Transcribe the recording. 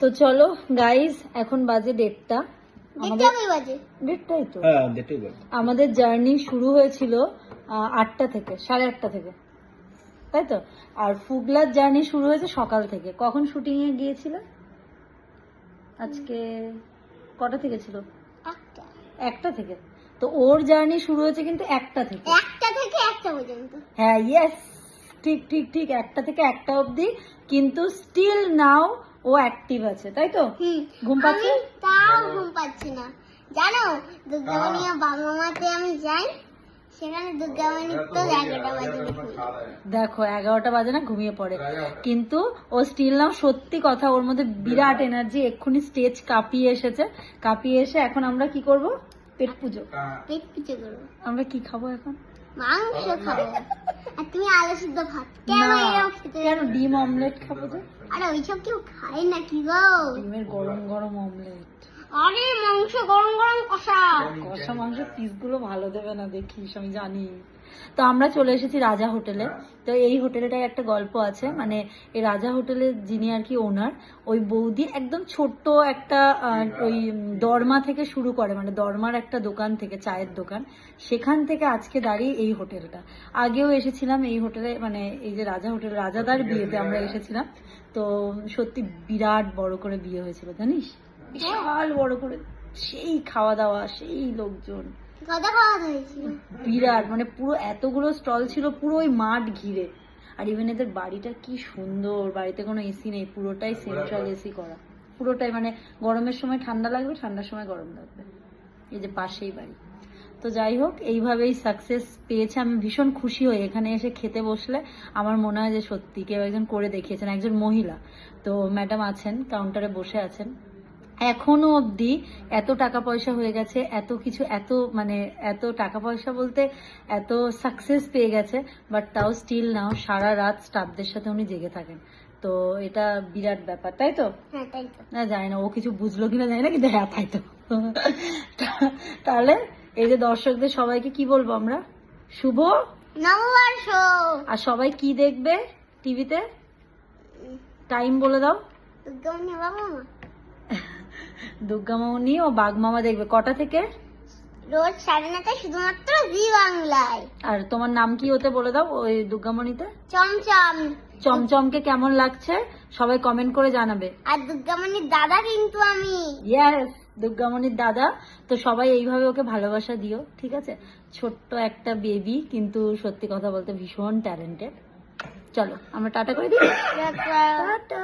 তো চলো গাইস, এখন বাজে 1:30। দেড়টাই তো। আমাদের জার্নি শুরু হয়েছিল 8টা থেকে, 8:30 থেকে, তাই তো। আর ফুগলার জার্নি শুরু হয়েছে সকাল থেকে। কখন শুটিং এ গিয়েছিল? আজকে কটা থেকে ছিল? 1টা থেকে। তো ওর জার্নি শুরু হয়েছে কিন্তু 1টা থেকে। 1টা থেকে 1টা পর্যন্ত। হ্যাঁ, ইয়েস, ঠিক ঠিক ঠিক, 1টা থেকে 1টা অবধি। কিন্তু স্টিল নাও ও অ্যাক্টিভ আছে, তাই তো? ঘুম পাচ্ছে? তাও ঘুম পাচ্ছি না জানো। দুর্গামণিয়া বাবা-মাতে আমি যাই, সেখানে দুর্গামণি তো 11টা বাজে দেখো 11টা বাজে না, ঘুমিয়ে পড়ে। কিন্তু ও স্টিল নাও, সত্যি কথা, ওর মধ্যে বিরাট এনার্জি। এক্ষুনি স্টেজ কাঁপিয়ে এসেছে। কাঁপিয়ে এসে এখন আমরা কি করব? পেট পুজো করবো। আমরা কি খাবো এখন? মাংস খাবো। আর তুমি আলু সিদ্ধ ভাত কেন এরকম খেতে? কেন? ডিম অমলেট খাবো যে। আরে ওইসব কেউ খায় না কি গো? ডিমের গরম গরম অমলেট। আরে মাংস গরম গরম কষা। কষা মাংস পিসগুলো ভালো দেবে না, দেখিস, আমি জানি। তো আমরা চলে এসেছি রাজা হোটেলে। তো এই হোটেলটায় একটা গল্প আছে, মানে এই রাজা হোটেলের যিনি আর কি ওনার, ওই বৌদি একদম ছোট্ট একটা ওই দরমা থেকে শুরু করে, মানে দরমার একটা দোকান থেকে, চায়ের দোকান, সেখান থেকে আজকে দাঁড়িয়ে এই হোটেলটা। আগেও এসেছিলাম এই হোটেলে, মানে এই যে রাজা হোটেল, রাজাদার বিয়েতে আমরা এসেছিলাম। তো সত্যি বিরাট বড় করে বিয়ে হয়েছিল, জানিস, বিশাল বড় করে। সেই খাওয়া দাওয়া, সেই লোকজন, বিরাট, মানে পুরো এতগুলো স্টল ছিল পুরো ওই মাঠ ঘিরে। আর ইভেন এদের বাড়িটা কি সুন্দর, বাড়িতে কোনো এসি নেই, পুরোটাই সেন্ট্রাল এসি করা, পুরোটাই। মানে গরমের সময় ঠান্ডা লাগবে, ঠান্ডার সময় গরম লাগবে। এই যে পাশেই বাড়ি। তো যাই হোক, এইভাবেই সাকসেস পেয়েছে। আমি ভীষণ খুশি হই। এখানে এসে খেতে বসলে আমার মনে হয় যে সত্যি কেউ একজন করে দেখিয়েছেন, একজন মহিলা। তো ম্যাডাম আছেন, কাউন্টারে বসে আছেন। এখনো অবধি এত টাকা পয়সা হয়ে গেছে, এত কিছু, এত মানে এত টাকা পয়সা বলতে এত সাকসেস পেয়ে গেছে, বাট তাও স্টিল নাও সারা রাত স্টাফদের সাথে উনি জেগে থাকেন। তো এটা বিরাট ব্যাপার, তাই তো? না জানি না ও কিছু বুঝলো কিনা জানি না, কিন্তু হ্যাঁ তাই তো। তাহলে এই যে দর্শকদের সবাইকে কি বলবো আমরা? শুভ নববর্ষ। আর সবাই কি দেখবে টিভিতে? টাইম বলে দাও। দুর্গামণি ও বাঘমামা দেখবে কটা থেকে? রোজ 9:30 শুধুমাত্র জি বাংলায়। আর তোমার নাম কি হতে বলে দাও ওই দুর্গামণিতে? চমচম। চমচমকে কেমন লাগছে সবাই কমেন্ট করে জানাবে। আর দুর্গামণির দাদা কিন্তু আমি। ইয়েস, দুর্গামণির দাদা। তো সবাই এইভাবে ওকে ভালোবাসা দিও, ঠিক আছে? ছোট্ট একটা বেবি, কিন্তু সত্যি কথা বলতে ভীষণ ট্যালেন্টেড। চলো আমরা টাটা করে দিই। টাটা। টাটা।